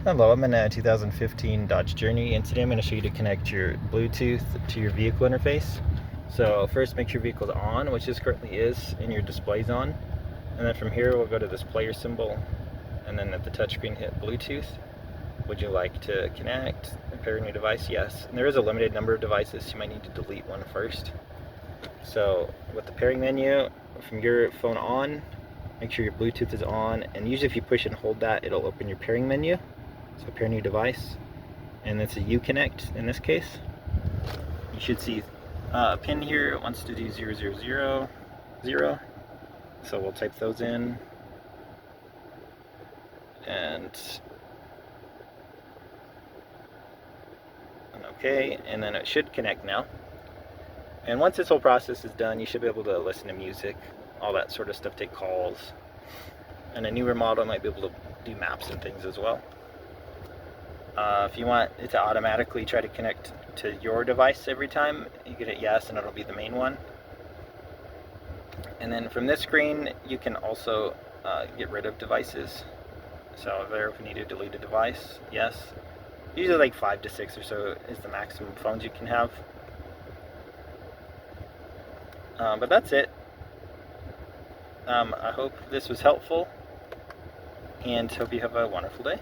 Hello, I'm in a 2015 Dodge Journey, and today I'm going to show you to connect your Bluetooth to your vehicle interface. So first, make sure your vehicle's on, which this currently is, and your display's on. And then from here, we'll go to this player symbol, and then at the touchscreen, hit Bluetooth. Would you like to connect and pair a new device? Yes. And there is a limited number of devices, so you might need to delete one first. So with the pairing menu, from your phone on, make sure your Bluetooth is on, and usually if you push and hold that, it'll open your pairing menu. So pair new device, and it's a Uconnect in this case. You should see a pin here. It wants to do 0000. So we'll type those in, and okay, and then it should connect now. And once this whole process is done, you should be able to listen to music, all that sort of stuff, take calls. And a newer model might be able to do maps and things as well. If you want it to automatically try to connect to your device every time, you can hit yes and it'll be the main one. And then from this screen, you can also get rid of devices. So there, if you need to delete a device, yes. Usually like 5 to 6 or so is the maximum phones you can have. But that's it. I hope this was helpful, and hope you have a wonderful day.